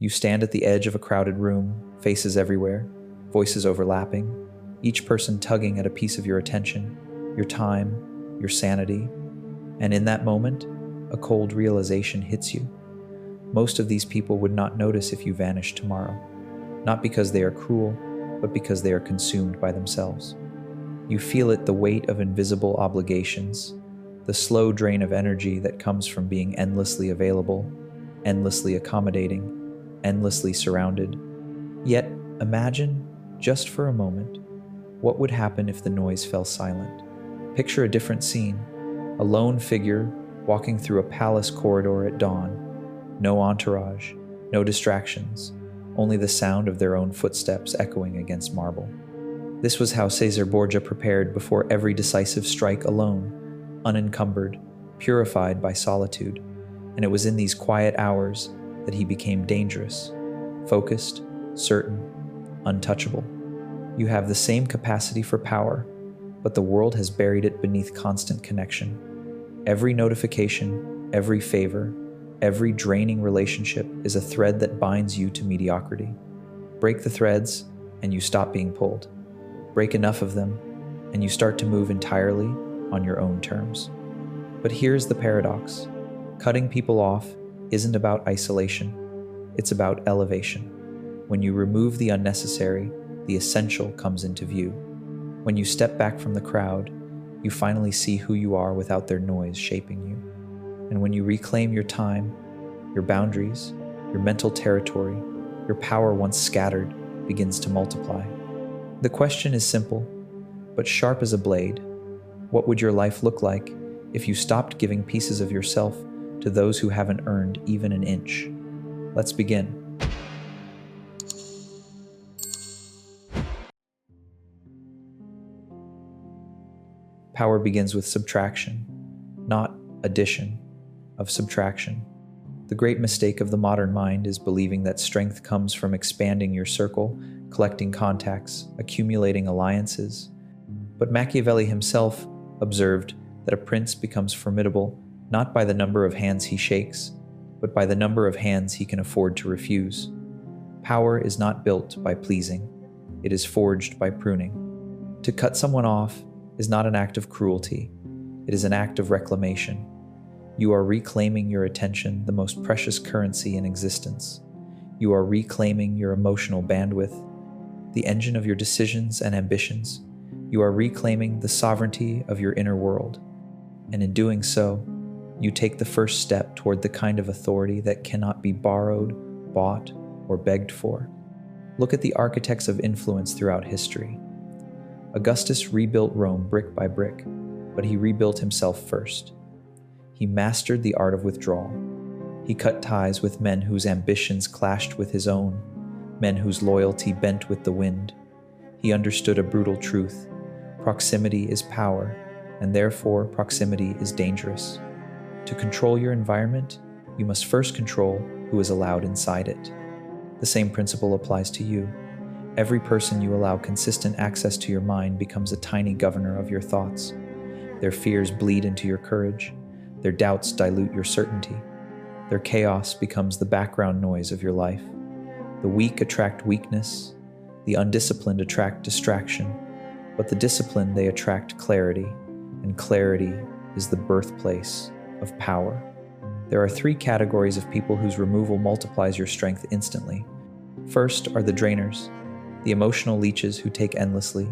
You stand at the edge of a crowded room, faces everywhere, voices overlapping, each person tugging at a piece of your attention, your time, your sanity. And in that moment, a cold realization hits you. Most of these people would not notice if you vanished tomorrow, not because they are cruel, but because they are consumed by themselves. You feel it, the weight of invisible obligations, the slow drain of energy that comes from being endlessly available, endlessly accommodating, endlessly surrounded. Yet, imagine, just for a moment, what would happen if the noise fell silent. Picture a different scene, a lone figure walking through a palace corridor at dawn. No entourage, no distractions, only the sound of their own footsteps echoing against marble. This was how Cesare Borgia prepared before every decisive strike, alone, unencumbered, purified by solitude. And it was in these quiet hours that he became dangerous, focused, certain, untouchable. You have the same capacity for power, but the world has buried it beneath constant connection. Every notification, every favor, every draining relationship is a thread that binds you to mediocrity. Break the threads, and you stop being pulled. Break enough of them, and you start to move entirely on your own terms. But here's the paradox. Cutting people off isn't about isolation. It's about elevation. When you remove the unnecessary, the essential comes into view. When you step back from the crowd, you finally see who you are without their noise shaping you. And when you reclaim your time, your boundaries, your mental territory, your power once scattered begins to multiply. The question is simple, but sharp as a blade. What would your life look like if you stopped giving pieces of yourself to those who haven't earned even an inch? Let's begin. Power begins with subtraction, not addition, of subtraction. The great mistake of the modern mind is believing that strength comes from expanding your circle, collecting contacts, accumulating alliances. But Machiavelli himself observed that a prince becomes formidable not by the number of hands he shakes, but by the number of hands he can afford to refuse. Power is not built by pleasing, it is forged by pruning. To cut someone off is not an act of cruelty, it is an act of reclamation. You are reclaiming your attention, the most precious currency in existence. You are reclaiming your emotional bandwidth, the engine of your decisions and ambitions. You are reclaiming the sovereignty of your inner world. And in doing so, you take the first step toward the kind of authority that cannot be borrowed, bought, or begged for. Look at the architects of influence throughout history. Augustus rebuilt Rome brick by brick, but he rebuilt himself first. He mastered the art of withdrawal. He cut ties with men whose ambitions clashed with his own, men whose loyalty bent with the wind. He understood a brutal truth. Proximity is power, and therefore proximity is dangerous. To control your environment, you must first control who is allowed inside it. The same principle applies to you. Every person you allow consistent access to your mind becomes a tiny governor of your thoughts. Their fears bleed into your courage. Their doubts dilute your certainty. Their chaos becomes the background noise of your life. The weak attract weakness. The undisciplined attract distraction. But the disciplined, they attract clarity. And clarity is the birthplace of power. There are 3 categories of people whose removal multiplies your strength instantly. First are the drainers, the emotional leeches who take endlessly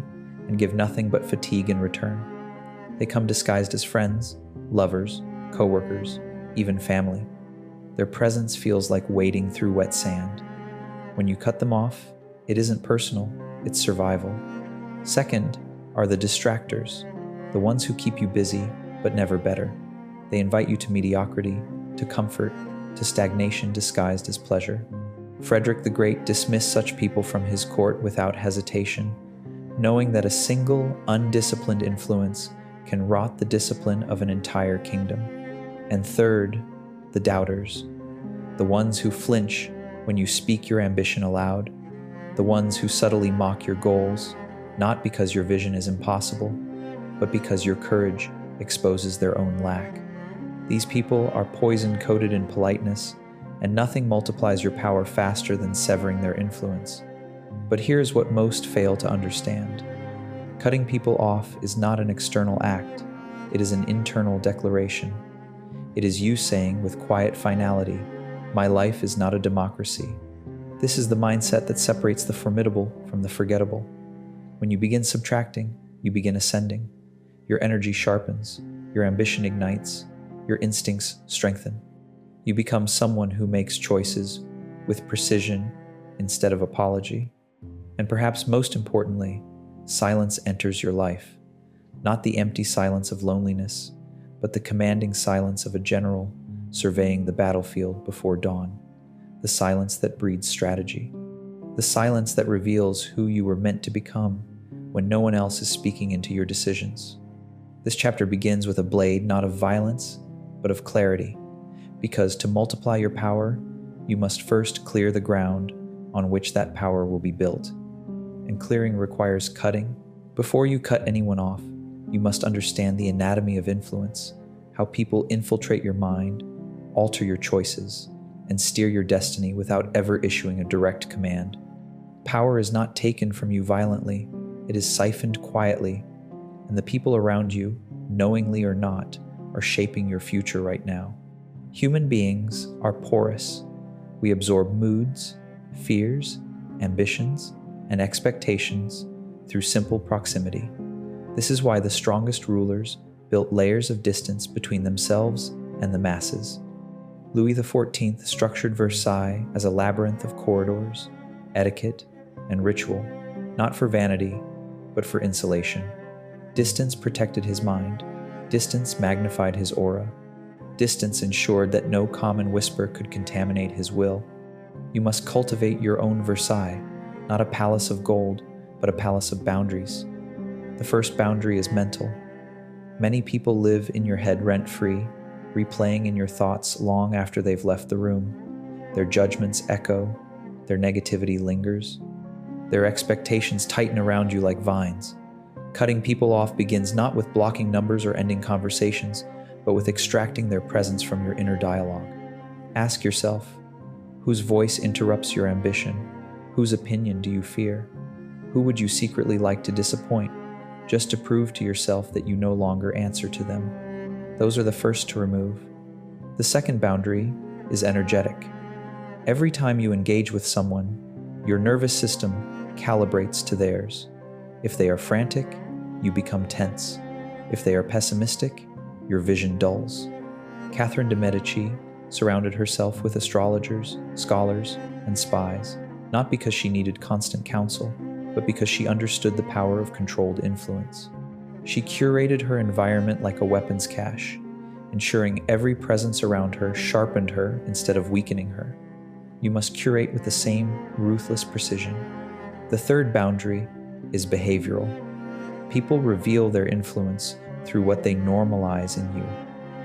and give nothing but fatigue in return. They come disguised as friends, lovers, co-workers, even family. Their presence feels like wading through wet sand. When you cut them off, it isn't personal, it's survival. Second are the distractors, the ones who keep you busy but never better. They invite you to mediocrity, to comfort, to stagnation disguised as pleasure. Frederick the Great dismissed such people from his court without hesitation, knowing that a single, undisciplined influence can rot the discipline of an entire kingdom. And third, the doubters, the ones who flinch when you speak your ambition aloud, the ones who subtly mock your goals, not because your vision is impossible, but because your courage exposes their own lack. These people are poison coated in politeness, and nothing multiplies your power faster than severing their influence. But here's what most fail to understand. Cutting people off is not an external act, it is an internal declaration. It is you saying with quiet finality, "My life is not a democracy." This is the mindset that separates the formidable from the forgettable. When you begin subtracting, you begin ascending. Your energy sharpens, your ambition ignites, your instincts strengthen. You become someone who makes choices with precision instead of apology. And perhaps most importantly, silence enters your life. Not the empty silence of loneliness, but the commanding silence of a general surveying the battlefield before dawn. The silence that breeds strategy. The silence that reveals who you were meant to become when no one else is speaking into your decisions. This chapter begins with a blade not of violence, but of clarity, because to multiply your power, you must first clear the ground on which that power will be built. And clearing requires cutting. Before you cut anyone off, you must understand the anatomy of influence, how people infiltrate your mind, alter your choices, and steer your destiny without ever issuing a direct command. Power is not taken from you violently, it is siphoned quietly, and the people around you, knowingly or not, are shaping your future right now. Human beings are porous. We absorb moods, fears, ambitions, and expectations through simple proximity. This is why the strongest rulers built layers of distance between themselves and the masses. Louis XIV structured Versailles as a labyrinth of corridors, etiquette, and ritual, not for vanity, but for insulation. Distance protected his mind. Distance magnified his aura. Distance ensured that no common whisper could contaminate his will. You must cultivate your own Versailles, not a palace of gold, but a palace of boundaries. The first boundary is mental. Many people live in your head rent-free, replaying in your thoughts long after they've left the room. Their judgments echo, their negativity lingers. Their expectations tighten around you like vines. Cutting people off begins not with blocking numbers or ending conversations, but with extracting their presence from your inner dialogue. Ask yourself, whose voice interrupts your ambition? Whose opinion do you fear? Who would you secretly like to disappoint, just to prove to yourself that you no longer answer to them? Those are the first to remove. The second boundary is energetic. Every time you engage with someone, your nervous system calibrates to theirs. If they are frantic, you become tense. If they are pessimistic, your vision dulls. Catherine de' Medici surrounded herself with astrologers, scholars, and spies, not because she needed constant counsel, but because she understood the power of controlled influence. She curated her environment like a weapons cache, ensuring every presence around her sharpened her instead of weakening her. You must curate with the same ruthless precision. The third boundary is behavioral. People reveal their influence through what they normalize in you.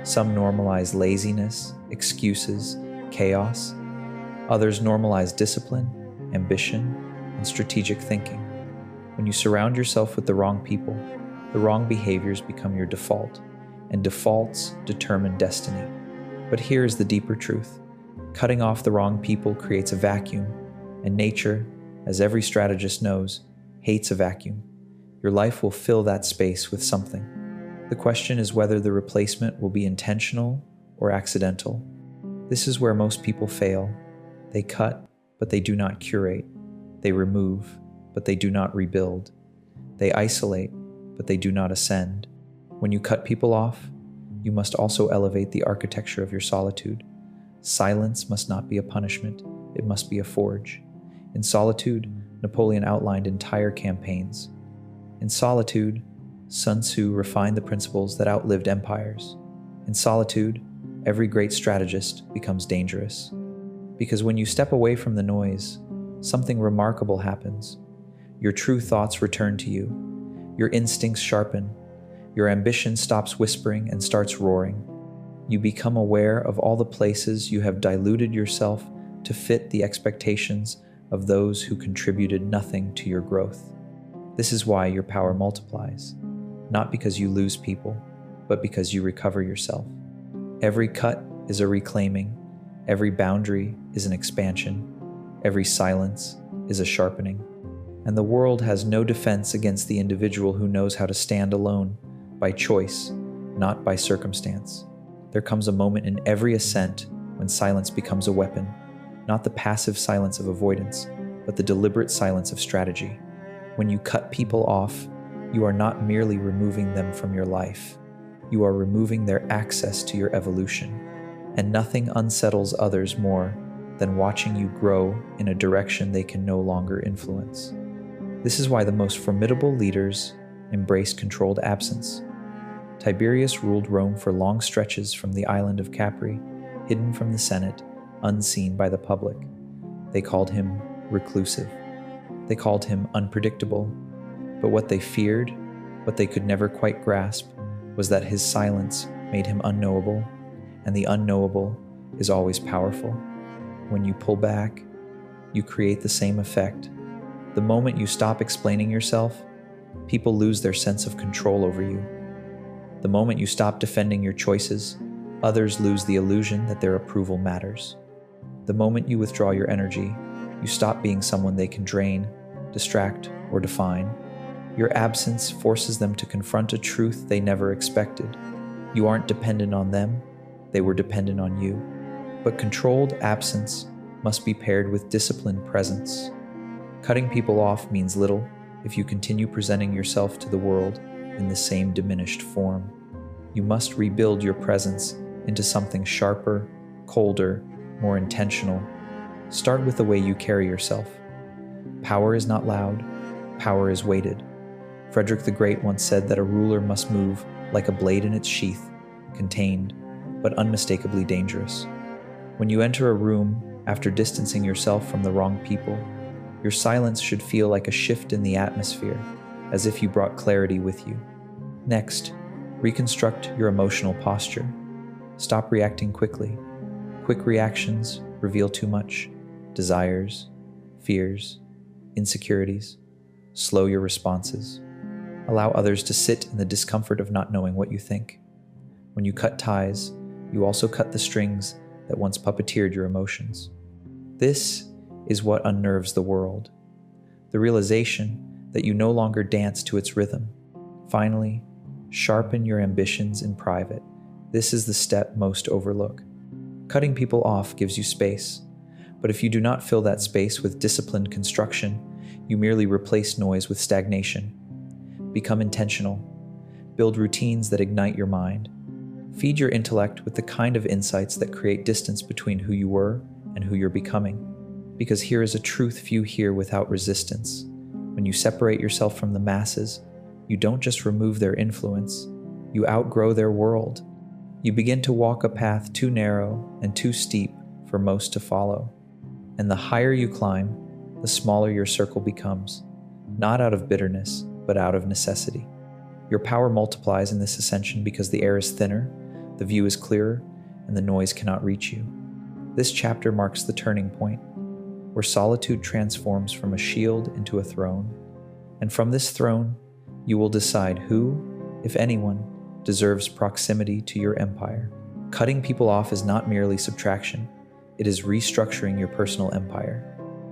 Some normalize laziness, excuses, chaos. Others normalize discipline, ambition, and strategic thinking. When you surround yourself with the wrong people, the wrong behaviors become your default, and defaults determine destiny. But here is the deeper truth. Cutting off the wrong people creates a vacuum, and nature, as every strategist knows, hates a vacuum. Your life will fill that space with something. The question is whether the replacement will be intentional or accidental. This is where most people fail. They cut, but they do not curate. They remove, but they do not rebuild. They isolate, but they do not ascend. When you cut people off, you must also elevate the architecture of your solitude. Silence must not be a punishment, it must be a forge. In solitude, Napoleon outlined entire campaigns. In solitude, Sun Tzu refined the principles that outlived empires. In solitude, every great strategist becomes dangerous. Because when you step away from the noise, something remarkable happens. Your true thoughts return to you. Your instincts sharpen. Your ambition stops whispering and starts roaring. You become aware of all the places you have diluted yourself to fit the expectations of those who contributed nothing to your growth. This is why your power multiplies, not because you lose people, but because you recover yourself. Every cut is a reclaiming, Every boundary is an expansion. Every silence is a sharpening. And the world has no defense against the individual who knows how to stand alone, by choice, not by circumstance. There comes a moment in every ascent when silence becomes a weapon, not the passive silence of avoidance, but the deliberate silence of strategy. When you cut people off, you are not merely removing them from your life. You are removing their access to your evolution. And nothing unsettles others more than watching you grow in a direction they can no longer influence. This is why the most formidable leaders embrace controlled absence. Tiberius ruled Rome for long stretches from the island of Capri, hidden from the Senate, unseen by the public. They called him reclusive. They called him unpredictable. But what they feared, what they could never quite grasp, was that his silence made him unknowable, and the unknowable is always powerful. When you pull back, you create the same effect. The moment you stop explaining yourself, people lose their sense of control over you. The moment you stop defending your choices, others lose the illusion that their approval matters. The moment you withdraw your energy, you stop being someone they can drain, distract, or define. Your absence forces them to confront a truth they never expected. You aren't dependent on them, they were dependent on you. But controlled absence must be paired with disciplined presence. Cutting people off means little if you continue presenting yourself to the world in the same diminished form. You must rebuild your presence into something sharper, colder, more intentional. Start with the way you carry yourself. Power is not loud, power is weighted. Frederick the Great once said that a ruler must move like a blade in its sheath, contained, but unmistakably dangerous. When you enter a room after distancing yourself from the wrong people, your silence should feel like a shift in the atmosphere, as if you brought clarity with you. Next, reconstruct your emotional posture. Stop reacting quickly. Quick reactions reveal too much. Desires, fears, insecurities. Slow your responses. Allow others to sit in the discomfort of not knowing what you think. When you cut ties, you also cut the strings that once puppeteered your emotions. This is what unnerves the world. The realization that you no longer dance to its rhythm. Finally, sharpen your ambitions in private. This is the step most overlook. Cutting people off gives you space, but if you do not fill that space with disciplined construction, you merely replace noise with stagnation. Become intentional. Build routines that ignite your mind. Feed your intellect with the kind of insights that create distance between who you were and who you're becoming. Because here is a truth few hear without resistance. When you separate yourself from the masses, you don't just remove their influence, you outgrow their world. You begin to walk a path too narrow and too steep for most to follow. And the higher you climb, the smaller your circle becomes, not out of bitterness, but out of necessity. Your power multiplies in this ascension because the air is thinner, the view is clearer, and the noise cannot reach you. This chapter marks the turning point, where solitude transforms from a shield into a throne. And from this throne, you will decide who, if anyone, deserves proximity to your empire. Cutting people off is not merely subtraction, it is restructuring your personal empire.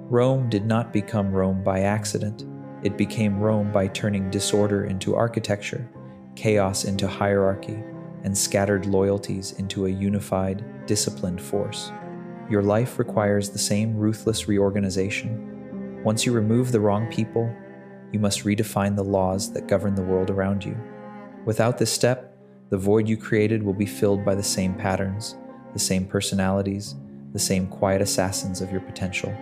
Rome did not become Rome by accident. It became Rome by turning disorder into architecture, chaos into hierarchy, and scattered loyalties into a unified, disciplined force. Your life requires the same ruthless reorganization. Once you remove the wrong people, you must redefine the laws that govern the world around you. Without this step, the void you created will be filled by the same patterns, the same personalities, the same quiet assassins of your potential.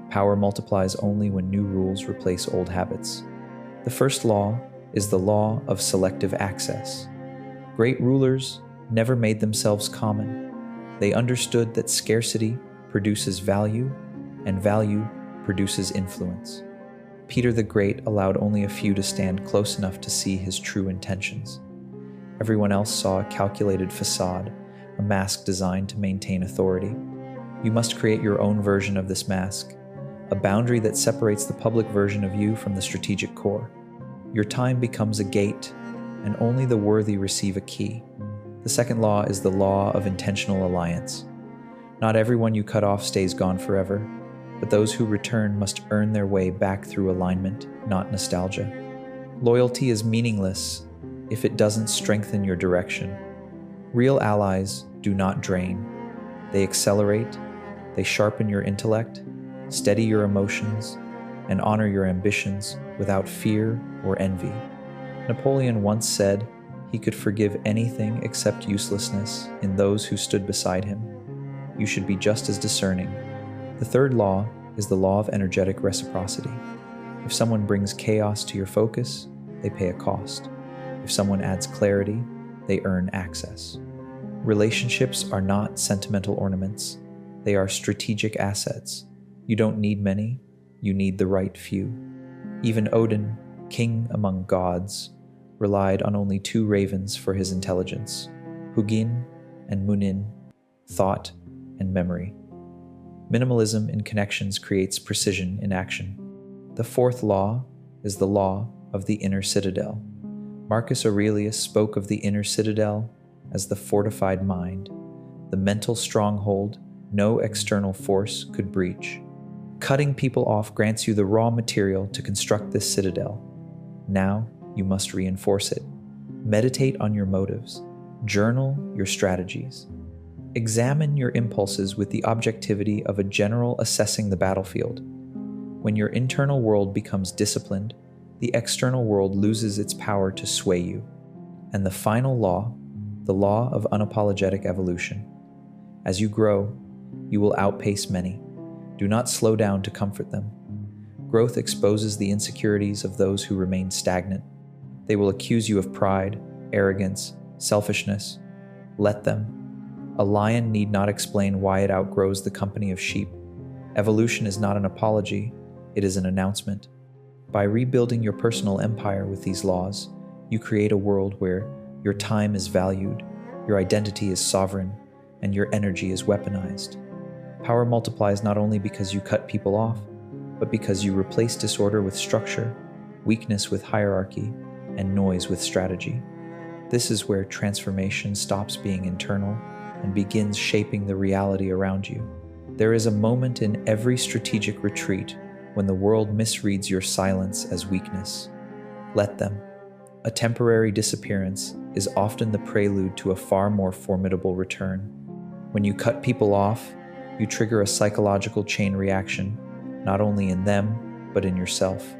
Power multiplies only when new rules replace old habits. The first law is the law of selective access. Great rulers never made themselves common. They understood that scarcity produces value, and value produces influence. Peter the Great allowed only a few to stand close enough to see his true intentions. Everyone else saw a calculated facade, a mask designed to maintain authority. You must create your own version of this mask, a boundary that separates the public version of you from the strategic core. Your time becomes a gate, and only the worthy receive a key. The second law is the law of intentional alliance. Not everyone you cut off stays gone forever, but those who return must earn their way back through alignment, not nostalgia. Loyalty is meaningless if it doesn't strengthen your direction. Real allies do not drain. They accelerate, they sharpen your intellect, steady your emotions, and honor your ambitions without fear or envy. Napoleon once said he could forgive anything except uselessness in those who stood beside him. You should be just as discerning. The third law is the law of energetic reciprocity. If someone brings chaos to your focus, they pay a cost. If someone adds clarity, they earn access. Relationships are not sentimental ornaments. They are strategic assets. You don't need many, you need the right few. Even Odin, king among gods, relied on only 2 ravens for his intelligence, Hugin and Munin, thought and memory. Minimalism in connections creates precision in action. The fourth law is the law of the inner citadel. Marcus Aurelius spoke of the inner citadel as the fortified mind, the mental stronghold no external force could breach. Cutting people off grants you the raw material to construct this citadel. Now you must reinforce it. Meditate on your motives. Journal your strategies. Examine your impulses with the objectivity of a general assessing the battlefield. When your internal world becomes disciplined, the external world loses its power to sway you. And the final law, the law of unapologetic evolution. As you grow, you will outpace many. Do not slow down to comfort them. Growth exposes the insecurities of those who remain stagnant. They will accuse you of pride, arrogance, selfishness. Let them. A lion need not explain why it outgrows the company of sheep. Evolution is not an apology, it is an announcement. By rebuilding your personal empire with these laws, you create a world where your time is valued, your identity is sovereign, and your energy is weaponized. Power multiplies not only because you cut people off, but because you replace disorder with structure, weakness with hierarchy, and noise with strategy. This is where transformation stops being internal and begins shaping the reality around you. There is a moment in every strategic retreat when the world misreads your silence as weakness. Let them. A temporary disappearance is often the prelude to a far more formidable return. When you cut people off, you trigger a psychological chain reaction, not only in them, but in yourself.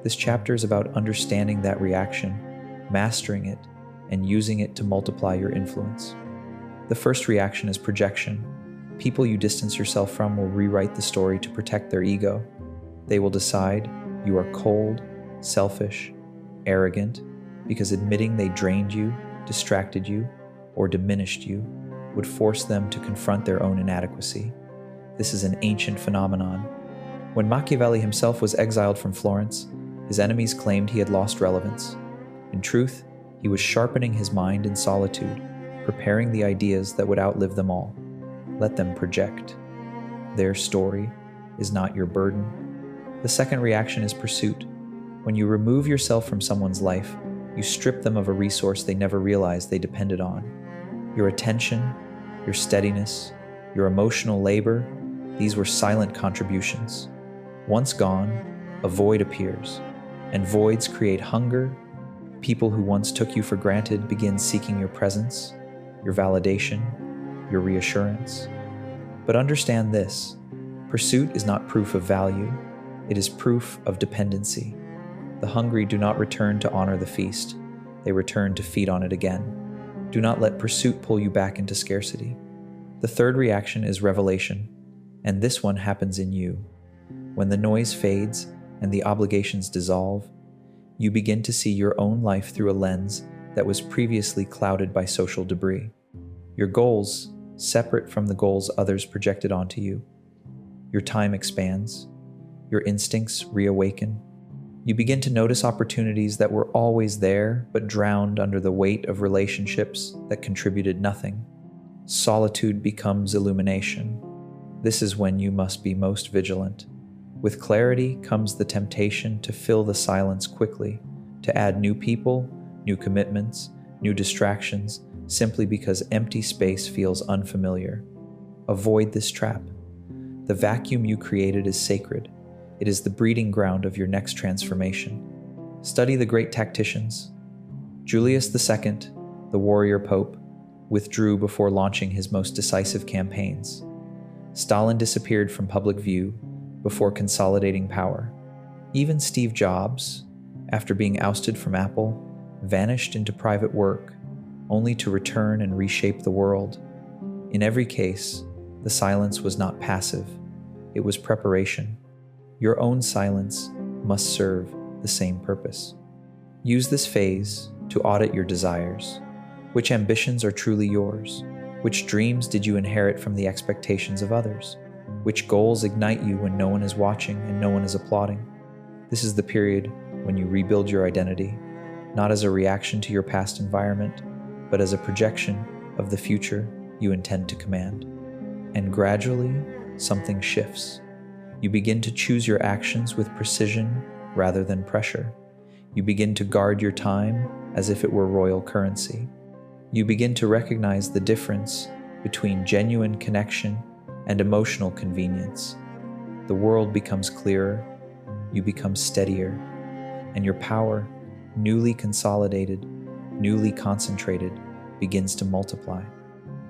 This chapter is about understanding that reaction, mastering it, and using it to multiply your influence. The first reaction is projection. People you distance yourself from will rewrite the story to protect their ego. They will decide you are cold, selfish, arrogant, because admitting they drained you, distracted you, or diminished you would force them to confront their own inadequacy. This is an ancient phenomenon. When Machiavelli himself was exiled from Florence, his enemies claimed he had lost relevance. In truth, he was sharpening his mind in solitude, preparing the ideas that would outlive them all. Let them project. Their story is not your burden. The second reaction is pursuit. When you remove yourself from someone's life, you strip them of a resource they never realized they depended on. Your attention, your steadiness, your emotional labor, these were silent contributions. Once gone, a void appears, and voids create hunger. People who once took you for granted begin seeking your presence, your validation, your reassurance. But understand this, pursuit is not proof of value, it is proof of dependency. The hungry do not return to honor the feast, they return to feed on it again. Do not let pursuit pull you back into scarcity. The third reaction is revelation, and this one happens in you. When the noise fades and the obligations dissolve, you begin to see your own life through a lens that was previously clouded by social debris. Your goals, separate from the goals others projected onto you. Your time expands. Your instincts reawaken. You begin to notice opportunities that were always there but drowned under the weight of relationships that contributed nothing. Solitude becomes illumination. This is when you must be most vigilant. With clarity comes the temptation to fill the silence quickly, to add new people, new commitments, new distractions, simply because empty space feels unfamiliar. Avoid this trap. The vacuum you created is sacred. It is the breeding ground of your next transformation. Study the great tacticians. Julius II, the warrior pope, withdrew before launching his most decisive campaigns. Stalin disappeared from public view before consolidating power. Even Steve Jobs, after being ousted from Apple, vanished into private work, only to return and reshape the world. In every case, the silence was not passive, it was preparation. Your own silence must serve the same purpose. Use this phase to audit your desires. Which ambitions are truly yours? Which dreams did you inherit from the expectations of others? Which goals ignite you when no one is watching and no one is applauding? This is the period when you rebuild your identity, not as a reaction to your past environment, but as a projection of the future you intend to command. And gradually, something shifts. You begin to choose your actions with precision rather than pressure. You begin to guard your time as if it were royal currency. You begin to recognize the difference between genuine connection and emotional convenience. The world becomes clearer, you become steadier, and your power, newly consolidated, newly concentrated, begins to multiply.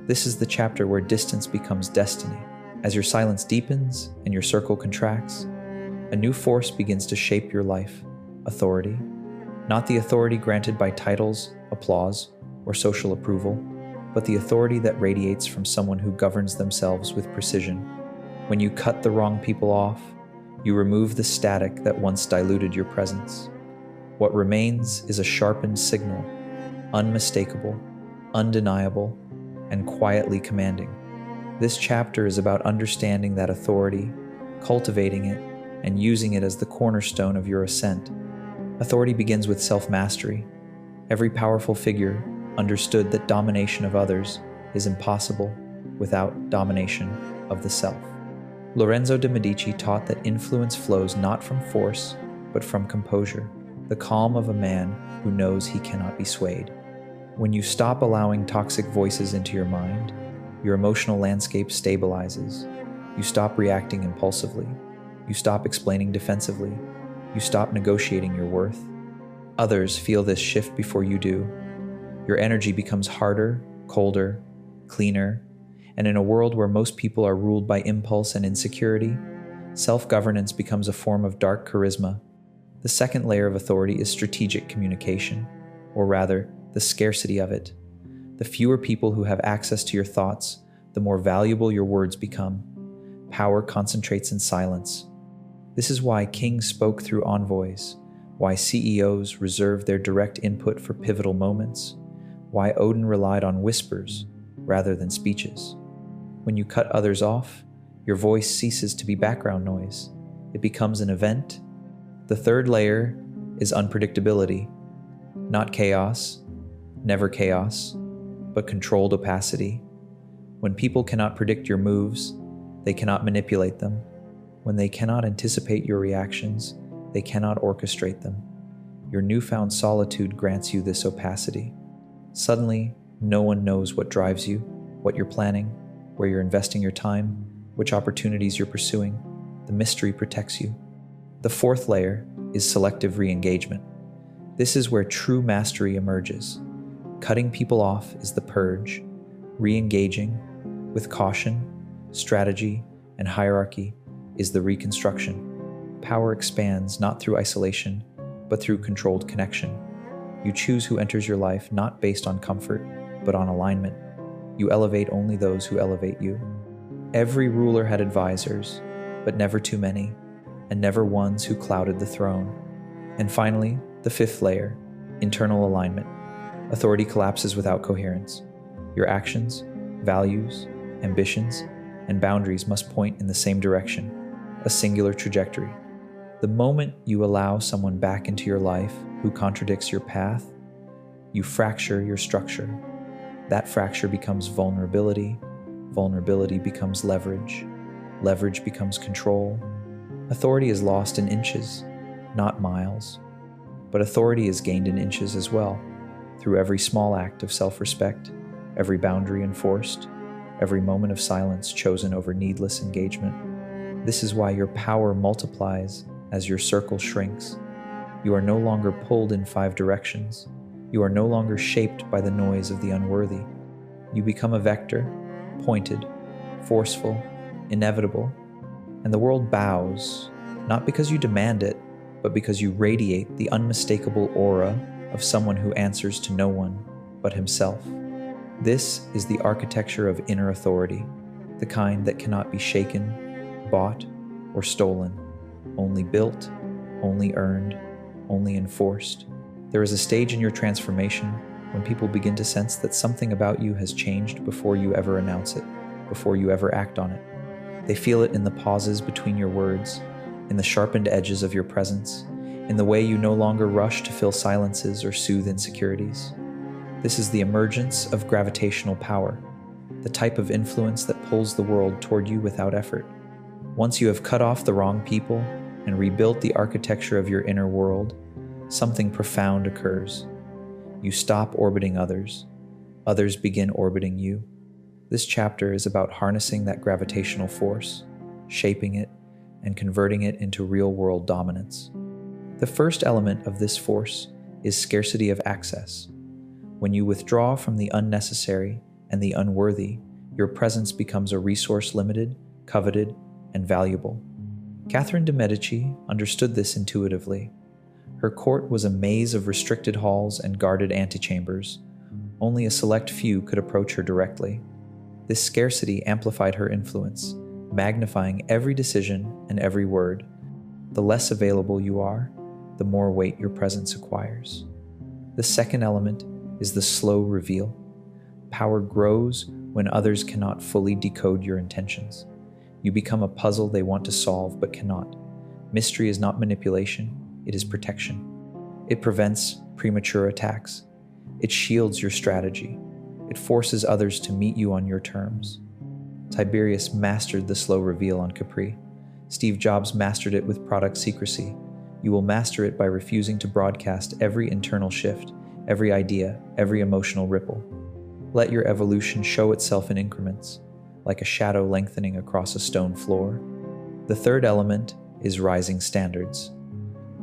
This is the chapter where distance becomes destiny. As your silence deepens and your circle contracts, a new force begins to shape your life: authority. Not the authority granted by titles, applause, or social approval, but the authority that radiates from someone who governs themselves with precision. When you cut the wrong people off, you remove the static that once diluted your presence. What remains is a sharpened signal, unmistakable, undeniable, and quietly commanding. This chapter is about understanding that authority, cultivating it, and using it as the cornerstone of your ascent. Authority begins with self-mastery. Every powerful figure understood that domination of others is impossible without domination of the self. Lorenzo de' Medici taught that influence flows not from force, but from composure, the calm of a man who knows he cannot be swayed. When you stop allowing toxic voices into your mind, your emotional landscape stabilizes. You stop reacting impulsively. You stop explaining defensively. You stop negotiating your worth. Others feel this shift before you do. Your energy becomes harder, colder, cleaner, and in a world where most people are ruled by impulse and insecurity, self-governance becomes a form of dark charisma. The second layer of authority is strategic communication, or rather, the scarcity of it. The fewer people who have access to your thoughts, the more valuable your words become. Power concentrates in silence. This is why kings spoke through envoys, why CEOs reserved their direct input for pivotal moments, why Odin relied on whispers rather than speeches. When you cut others off, your voice ceases to be background noise. It becomes an event. The third layer is unpredictability, not chaos, never chaos, but controlled opacity. When people cannot predict your moves, they cannot manipulate them. When they cannot anticipate your reactions, they cannot orchestrate them. Your newfound solitude grants you this opacity. Suddenly, no one knows what drives you, what you're planning, where you're investing your time, which opportunities you're pursuing. The mystery protects you. The fourth layer is selective re-engagement. This is where true mastery emerges. Cutting people off is the purge. Re-engaging with caution, strategy, and hierarchy is the reconstruction. Power expands not through isolation, but through controlled connection. You choose who enters your life not based on comfort, but on alignment. You elevate only those who elevate you. Every ruler had advisors, but never too many, and never ones who clouded the throne. And finally, the fifth layer, internal alignment. Authority collapses without coherence. Your actions, values, ambitions, and boundaries must point in the same direction, a singular trajectory. The moment you allow someone back into your life who contradicts your path, you fracture your structure. That fracture becomes vulnerability. Vulnerability becomes leverage. Leverage becomes control. Authority is lost in inches, not miles. But authority is gained in inches as well, through every small act of self-respect, every boundary enforced, every moment of silence chosen over needless engagement. This is why your power multiplies as your circle shrinks. You are no longer pulled in 5 directions. You are no longer shaped by the noise of the unworthy. You become a vector, pointed, forceful, inevitable, and the world bows, not because you demand it, but because you radiate the unmistakable aura of someone who answers to no one but himself. This is the architecture of inner authority, the kind that cannot be shaken, bought, or stolen, only built, only earned, only enforced. There is a stage in your transformation when people begin to sense that something about you has changed before you ever announce it, before you ever act on it. They feel it in the pauses between your words, in the sharpened edges of your presence, in the way you no longer rush to fill silences or soothe insecurities. This is the emergence of gravitational power, the type of influence that pulls the world toward you without effort. Once you have cut off the wrong people and rebuilt the architecture of your inner world, something profound occurs. You stop orbiting others. Others begin orbiting you. This chapter is about harnessing that gravitational force, shaping it, and converting it into real-world dominance. The first element of this force is scarcity of access. When you withdraw from the unnecessary and the unworthy, your presence becomes a resource limited, coveted, and valuable. Catherine de' Medici understood this intuitively. Her court was a maze of restricted halls and guarded antechambers. Only a select few could approach her directly. This scarcity amplified her influence, magnifying every decision and every word. The less available you are, the more weight your presence acquires. The second element is the slow reveal. Power grows when others cannot fully decode your intentions. You become a puzzle they want to solve but cannot. Mystery is not manipulation, it is protection. It prevents premature attacks. It shields your strategy. It forces others to meet you on your terms. Tiberius mastered the slow reveal on Capri. Steve Jobs mastered it with product secrecy. You will master it by refusing to broadcast every internal shift, every idea, every emotional ripple. Let your evolution show itself in increments, like a shadow lengthening across a stone floor. The third element is rising standards.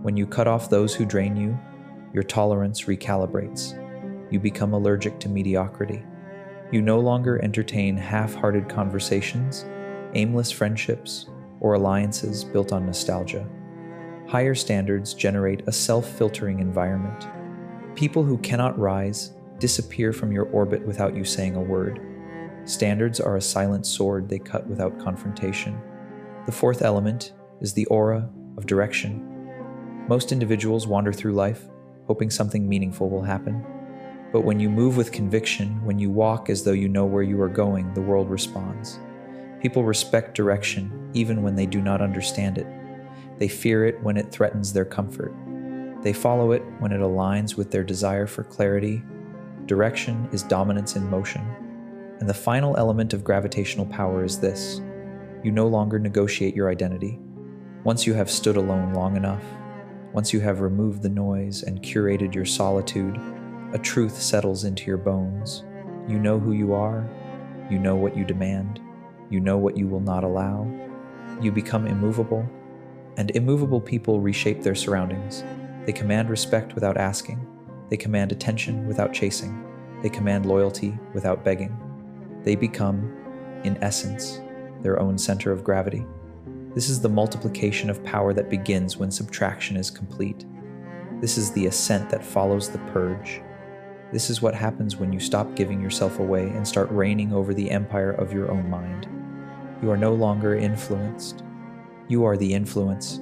When you cut off those who drain you, your tolerance recalibrates. You become allergic to mediocrity. You no longer entertain half-hearted conversations, aimless friendships, or alliances built on nostalgia. Higher standards generate a self-filtering environment. People who cannot rise disappear from your orbit without you saying a word. Standards are a silent sword they cut without confrontation. The fourth element is the aura of direction. Most individuals wander through life, hoping something meaningful will happen. But when you move with conviction, when you walk as though you know where you are going, the world responds. People respect direction even when they do not understand it. They fear it when it threatens their comfort. They follow it when it aligns with their desire for clarity. Direction is dominance in motion. And the final element of gravitational power is this: you no longer negotiate your identity. Once you have stood alone long enough, once you have removed the noise and curated your solitude, a truth settles into your bones. You know who you are, you know what you demand, you know what you will not allow. You become immovable, and immovable people reshape their surroundings. They command respect without asking. They command attention without chasing. They command loyalty without begging. They become, in essence, their own center of gravity. This is the multiplication of power that begins when subtraction is complete. This is the ascent that follows the purge. This is what happens when you stop giving yourself away and start reigning over the empire of your own mind. You are no longer influenced. You are the influence.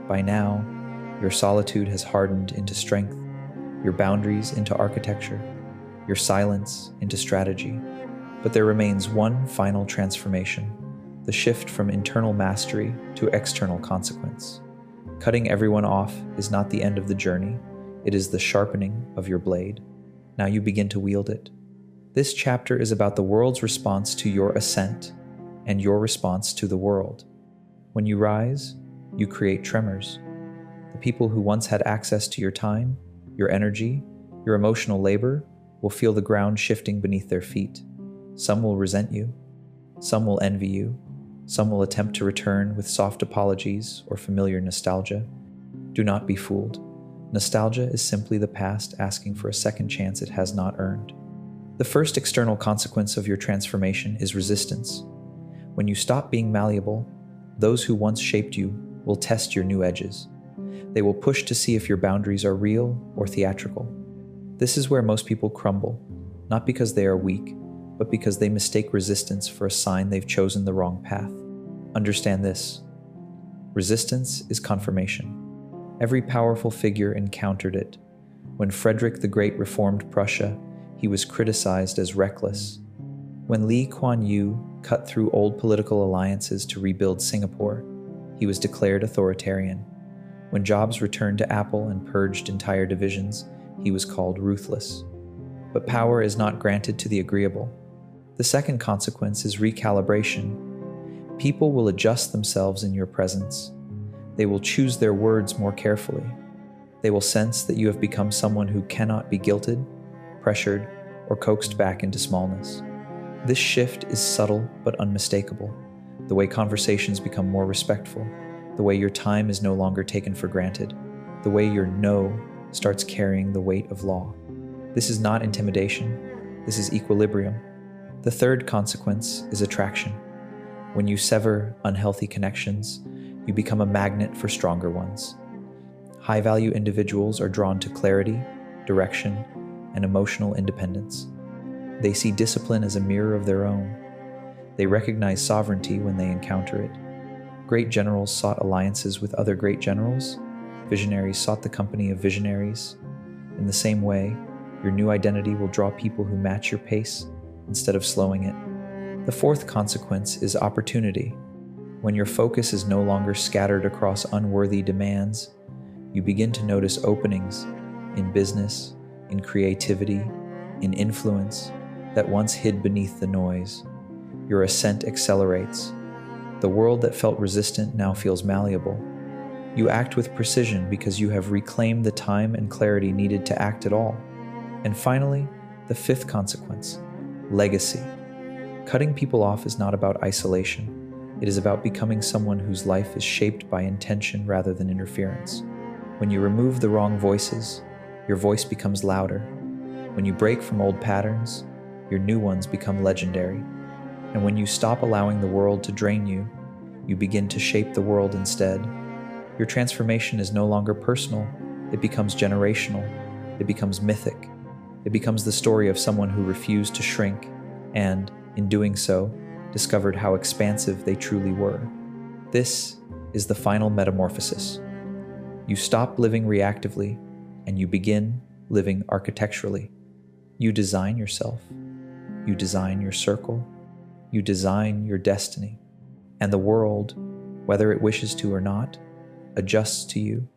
By now, your solitude has hardened into strength, your boundaries into architecture, your silence into strategy. But there remains one final transformation, the shift from internal mastery to external consequence. Cutting everyone off is not the end of the journey, it is the sharpening of your blade. Now you begin to wield it. This chapter is about the world's response to your ascent and your response to the world. When you rise, you create tremors. The people who once had access to your time, your energy, your emotional labor will feel the ground shifting beneath their feet. Some will resent you. Some will envy you. Some will attempt to return with soft apologies or familiar nostalgia. Do not be fooled. Nostalgia is simply the past asking for a second chance it has not earned. The first external consequence of your transformation is resistance. When you stop being malleable, those who once shaped you will test your new edges. They will push to see if your boundaries are real or theatrical. This is where most people crumble, not because they are weak, but because they mistake resistance for a sign they've chosen the wrong path. Understand this. Resistance is confirmation. Every powerful figure encountered it. When Frederick the Great reformed Prussia, he was criticized as reckless. When Lee Kuan Yew cut through old political alliances to rebuild Singapore, he was declared authoritarian. When Jobs returned to Apple and purged entire divisions, he was called ruthless. But power is not granted to the agreeable. The second consequence is recalibration. People will adjust themselves in your presence. They will choose their words more carefully. They will sense that you have become someone who cannot be guilted, pressured, or coaxed back into smallness. This shift is subtle but unmistakable. The way conversations become more respectful, the way your time is no longer taken for granted, the way your no starts carrying the weight of law. This is not intimidation. This is equilibrium. The third consequence is attraction. When you sever unhealthy connections, you become a magnet for stronger ones. High-value individuals are drawn to clarity, direction, and emotional independence. They see discipline as a mirror of their own. They recognize sovereignty when they encounter it. Great generals sought alliances with other great generals. Visionaries sought the company of visionaries. In the same way, your new identity will draw people who match your pace instead of slowing it. The fourth consequence is opportunity. When your focus is no longer scattered across unworthy demands, you begin to notice openings in business, in creativity, in influence that once hid beneath the noise. Your ascent accelerates. The world that felt resistant now feels malleable. You act with precision because you have reclaimed the time and clarity needed to act at all. And finally, the fifth consequence, legacy. Cutting people off is not about isolation. It is about becoming someone whose life is shaped by intention rather than interference. When you remove the wrong voices, your voice becomes louder. When you break from old patterns, your new ones become legendary. And when you stop allowing the world to drain you, you begin to shape the world instead. Your transformation is no longer personal. It becomes generational. It becomes mythic. It becomes the story of someone who refused to shrink and, in doing so, discovered how expansive they truly were. This is the final metamorphosis. You stop living reactively and you begin living architecturally. You design yourself. You design your circle. You design your destiny. And the world, whether it wishes to or not, adjusts to you.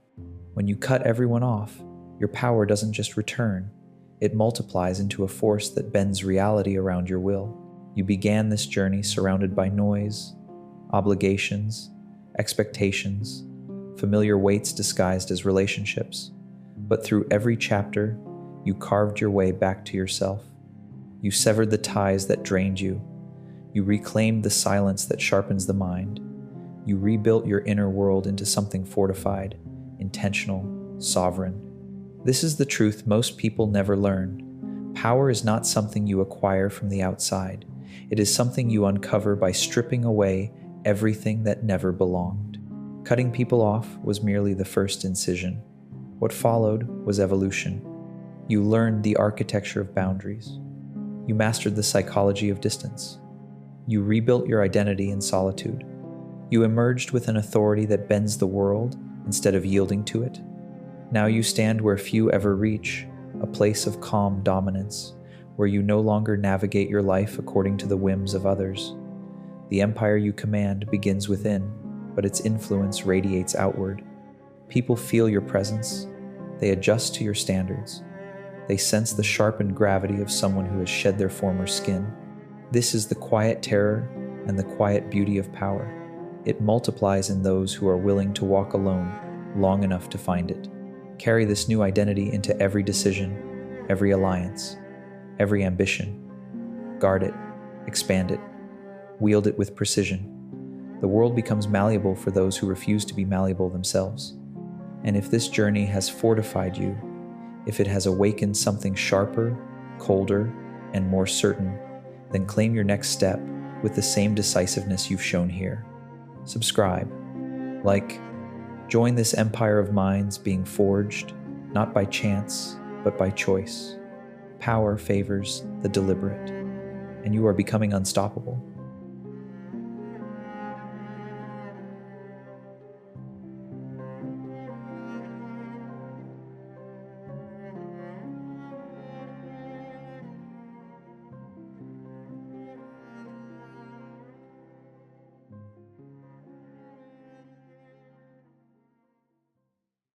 When you cut everyone off, your power doesn't just return, it multiplies into a force that bends reality around your will. You began this journey surrounded by noise, obligations, expectations, familiar weights disguised as relationships. But through every chapter, you carved your way back to yourself. You severed the ties that drained you. You reclaimed the silence that sharpens the mind. You rebuilt your inner world into something fortified, intentional, sovereign. This is the truth most people never learn. Power is not something you acquire from the outside. It is something you uncover by stripping away everything that never belonged. Cutting people off was merely the first incision. What followed was evolution. You learned the architecture of boundaries. You mastered the psychology of distance. You rebuilt your identity in solitude. You emerged with an authority that bends the world instead of yielding to it. Now you stand where few ever reach, a place of calm dominance, where you no longer navigate your life according to the whims of others. The empire you command begins within, but its influence radiates outward. People feel your presence. They adjust to your standards. They sense the sharpened gravity of someone who has shed their former skin. This is the quiet terror and the quiet beauty of power. It multiplies in those who are willing to walk alone long enough to find it. Carry this new identity into every decision, every alliance, every ambition. Guard it, expand it, Wield it with precision. The world becomes malleable for those who refuse to be malleable themselves. And if this journey has fortified you, if it has awakened something sharper, colder, and more certain, then claim your next step with the same decisiveness you've shown here. Subscribe, like, join this empire of minds being forged, not by chance, but by choice. Power favors the deliberate, and you are becoming unstoppable.